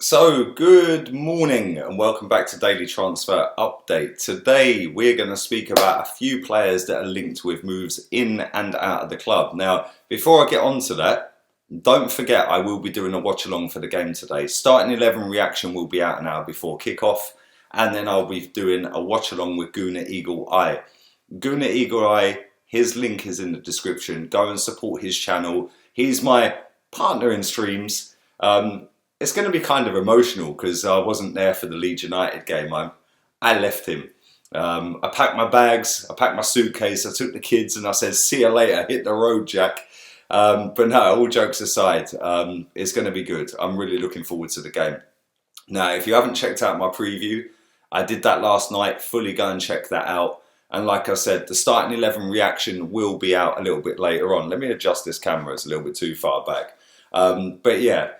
So, good morning and welcome back to Daily Transfer Update. Today we're going to speak about a few players that are linked with moves in and out of the club. Now, before I get on to that, don't forget I will be doing a watch along for the game today. Starting 11 reaction will be out an hour before kickoff, and then I'll be doing a watch along with Guna Eagle Eye. Guna Eagle Eye, his link is in the description. Go and support his channel. He's my partner in streams. It's going to be kind of emotional because I wasn't there for the Leeds United game. I left him. I packed my bags, I packed my suitcase, I took the kids and I said, see you later, hit the road, Jack. But no, all jokes aside, it's going to be good. I'm really looking forward to the game. Now, if you haven't checked out my preview, I did that last night. Fully go and check that out. And like I said, the starting 11 reaction will be out a little bit later on. Let me adjust this camera, it's a little bit too far back. But yeah.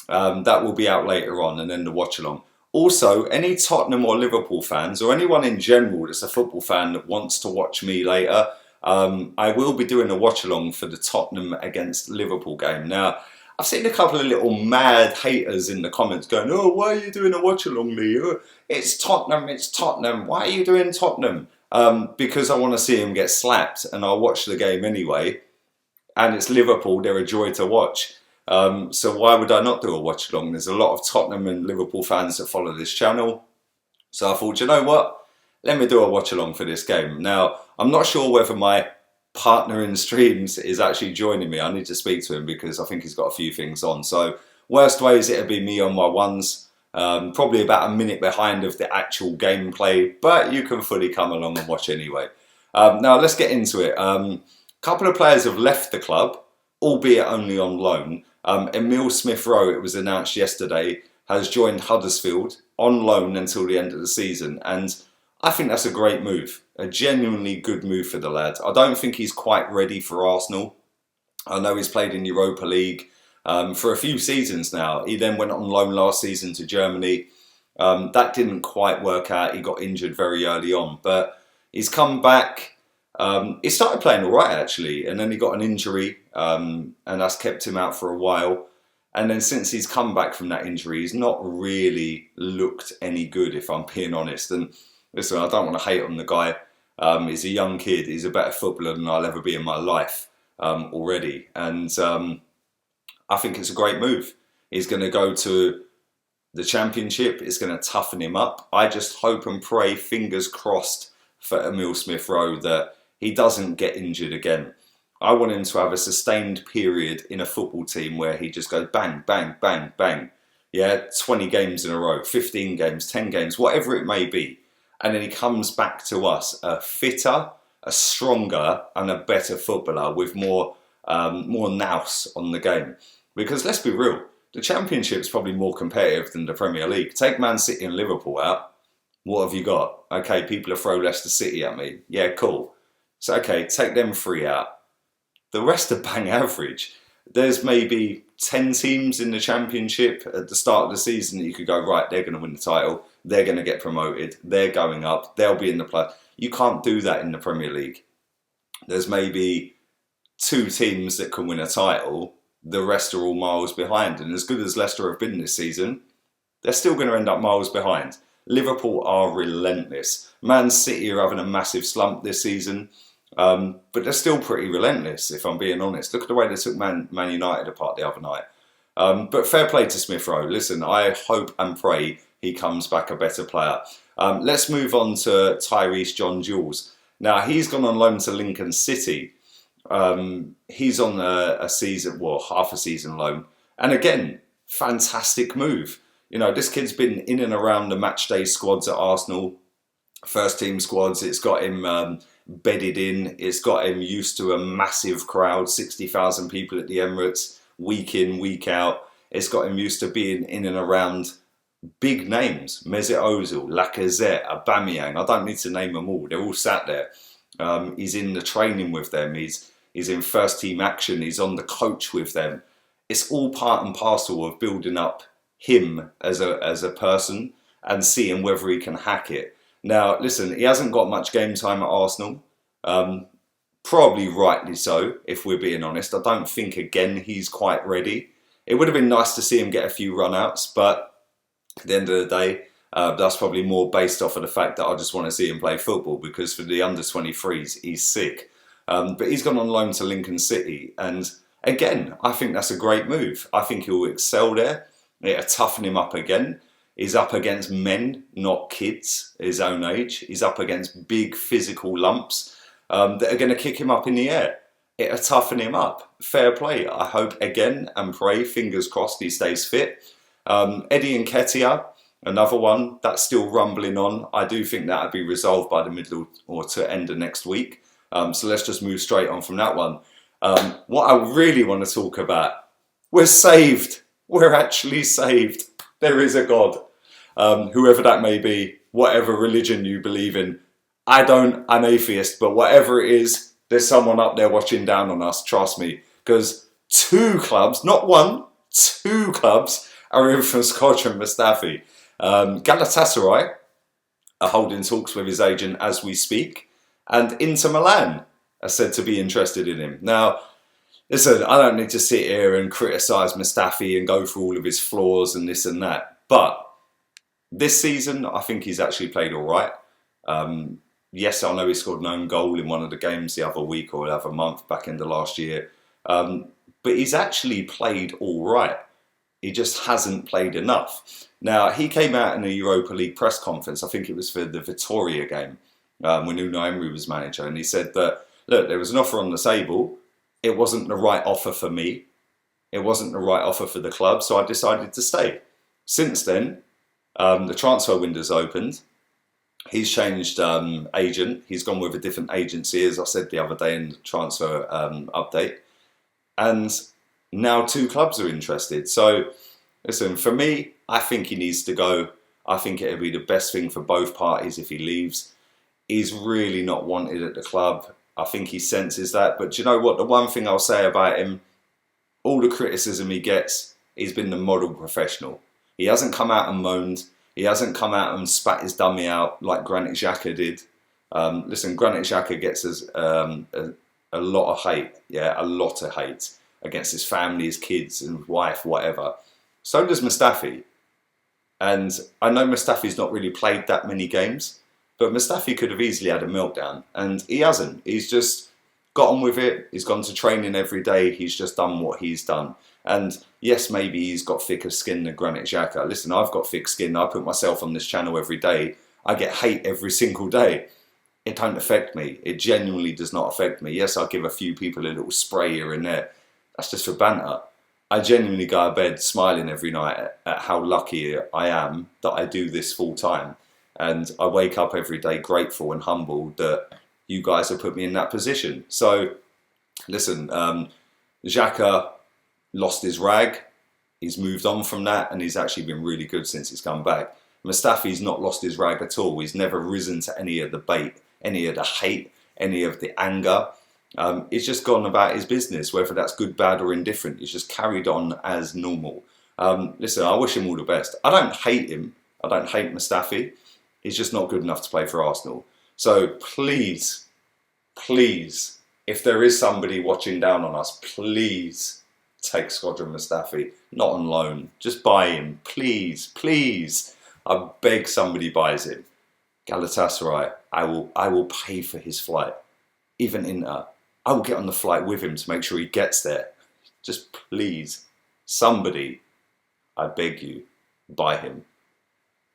That will be out later on, and then the watch along. Also, any Tottenham or Liverpool fans, or anyone in general that's a football fan that wants to watch me later, I will be doing a watch along for the Tottenham against Liverpool game. Now, I've seen a couple of little mad haters in the comments going, oh, why are you doing a watch along, Lee? It's Tottenham. Why are you doing Tottenham? Because I want to see him get slapped, and I'll watch the game anyway. And it's Liverpool, they're a joy to watch. So why would I not do a watch along? There's a lot of Tottenham and Liverpool fans that follow this channel. So I thought, you know what? Let me do a watch along for this game. Now, I'm not sure whether my partner in streams is actually joining me. I need to speak to him because I think he's got a few things on. So worst ways, it'll be me on my ones. Probably about a minute behind of the actual gameplay, but you can fully come along and watch anyway. Now let's get into it. A couple of players have left the club, albeit only on loan. Emile Smith-Rowe, it was announced yesterday, has joined Huddersfield on loan until the end of the season. And I think that's a great move. A genuinely good move for the lad. I don't think he's quite ready for Arsenal. I know he's played in Europa League for a few seasons now. He then went on loan last season to Germany. That didn't quite work out. He got injured very early on. But he's come back. He started playing all right actually, and then he got an injury, and that's kept him out for a while. And then since he's come back from that injury, he's not really looked any good, if I'm being honest. And listen, I don't want to hate on the guy. He's a young kid. He's a better footballer than I'll ever be in my life already. And I think it's a great move. He's going to go to the Championship. It's going to toughen him up. I just hope and pray, fingers crossed, for Emile Smith-Rowe that he doesn't get injured again. I want him to have a sustained period in a football team where he just goes bang, bang, bang, bang. Yeah, 20 games in a row, 15 games, 10 games, whatever it may be. And then he comes back to us a fitter, a stronger and a better footballer with more nous on the game. Because let's be real, the Championship's probably more competitive than the Premier League. Take Man City and Liverpool out. What have you got? Okay, people are throwing Leicester City at me. Yeah, cool. So, okay, take them three out. The rest are bang average. There's maybe 10 teams in the Championship at the start of the season that you could go, right, they're going to win the title. They're going to get promoted. They're going up. They'll be in the play. You can't do that in the Premier League. There's maybe 2 teams that can win a title. The rest are all miles behind. And as good as Leicester have been this season, they're still going to end up miles behind. Liverpool are relentless. Man City are having a massive slump this season. But they're still pretty relentless, if I'm being honest. Look at the way they took Man United apart the other night. But fair play to Smith-Rowe. Listen, I hope and pray he comes back a better player. Let's move on to Tyrese John-Jules. Now, he's gone on loan to Lincoln City. He's on a season, well, half a season loan. And again, fantastic move. You know, this kid's been in and around the matchday squads at Arsenal. First team squads. It's got him bedded in. It's got him used to a massive crowd, 60,000 people at the Emirates, week in, week out. It's got him used to being in and around big names. Mesut Ozil, Lacazette, Aubameyang. I don't need to name them all. They're all sat there. He's in the training with them. He's in first team action. He's on the coach with them. It's all part and parcel of building up him as a person and seeing whether he can hack it. Now, listen, he hasn't got much game time at Arsenal. Probably rightly so, if we're being honest. I don't think, again, he's quite ready. It would have been nice to see him get a few run-outs, but At the end of the day, that's probably more based off of the fact that I just want to see him play football, because for the under 23s, he's sick. But he's gone on loan to Lincoln City, and again, I think that's a great move. I think he'll excel there. It'll toughen him up again. He's up against men, not kids, his own age. He's up against big physical lumps that are going to kick him up in the air. It'll toughen him up. Fair play. I hope again and pray, fingers crossed, he stays fit. Eddie Nketiah, another one that's still rumbling on. I do think that'll be resolved by the middle or to end of next week. So let's just move straight on from that one. What I really want to talk about, we're saved. We're actually saved. There is a God, whoever that may be, whatever religion you believe in. I don't, I'm atheist, but whatever it is, there's someone up there watching down on us, trust me. Because 2 clubs, not 1, 2 clubs are in for Shkodran Mustafi. Galatasaray are holding talks with his agent as we speak, and Inter Milan are said to be interested in him. Now, listen, I don't need to sit here and criticise Mustafi and go through all of his flaws and this and that, but this season I think he's actually played all right. Yes, I know he scored an own goal in one of the games the other week or the other month back in the last year, but he's actually played all right. He just hasn't played enough. Now, he came out in a Europa League press conference, I think it was for the Vitoria game, when Unai Emery was manager, and he said that, look, there was an offer on the table. It wasn't the right offer for me. It wasn't the right offer for the club, so I decided to stay. Since then, the transfer window's opened. He's changed agent. He's gone with a different agency, as I said the other day in the transfer update. And now 2 clubs are interested. So, listen, for me, I think he needs to go. I think it'll be the best thing for both parties if he leaves. He's really not wanted at the club. I think he senses that. But do you know what? The one thing I'll say about him, all the criticism he gets, he's been the model professional. He hasn't come out and moaned. He hasn't come out and spat his dummy out like Granit Xhaka did. Listen, Granit Xhaka gets us a lot of hate. Yeah, a lot of hate against his family, his kids and wife, whatever. So does Mustafi. And I know Mustafi's not really played that many games, but Mustafi could have easily had a meltdown, and he hasn't. He's just got on with it. He's gone to training every day. He's just done what he's done. And yes, maybe he's got thicker skin than Granit Xhaka. Listen, I've got thick skin. I put myself on this channel every day. I get hate every single day. It don't affect me. It genuinely does not affect me. Yes, I'll give a few people a little spray here and there. That's just for banter. I genuinely go to bed smiling every night at how lucky I am that I do this full time. And I wake up every day grateful and humbled that you guys have put me in that position. So, listen, Xhaka lost his rag. He's moved on from that, and he's actually been really good since he's come back. Mustafi's not lost his rag at all. He's never risen to any of the bait, any of the hate, any of the anger. He's just gone about his business, whether that's good, bad or indifferent. He's just carried on as normal. Listen, I wish him all the best. I don't hate him. I don't hate Mustafi. He's just not good enough to play for Arsenal. So please, please, if there is somebody watching down on us, please take Shkodran Mustafi. Not on loan. Just buy him. Please, please. I beg somebody buys him. Galatasaray, I will pay for his flight. Even Inter. I will get on the flight with him to make sure he gets there. Just please, somebody, I beg you, buy him.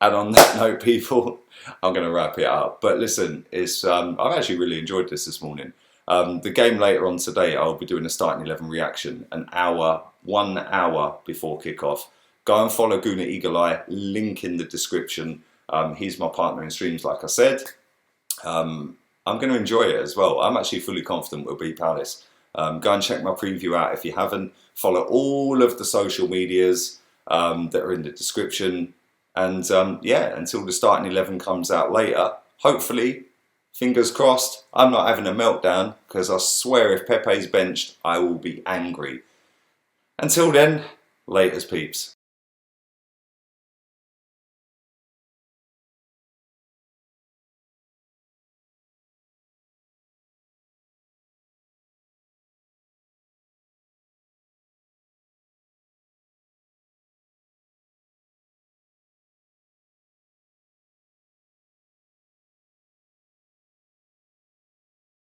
And on that note, people, I'm going to wrap it up. But listen, I've actually really enjoyed this morning. The game later on today, I'll be doing a starting 11 reaction, 1 hour before kickoff. Go and follow Guna Eagle Eye, link in the description. He's my partner in streams, like I said. I'm going to enjoy it as well. I'm actually fully confident we'll beat Palace. Go and check my preview out if you haven't. Follow all of the social medias that are in the description. And yeah, until the starting 11 comes out later, hopefully, fingers crossed, I'm not having a meltdown, because I swear if Pepe's benched, I will be angry. Until then, laters peeps.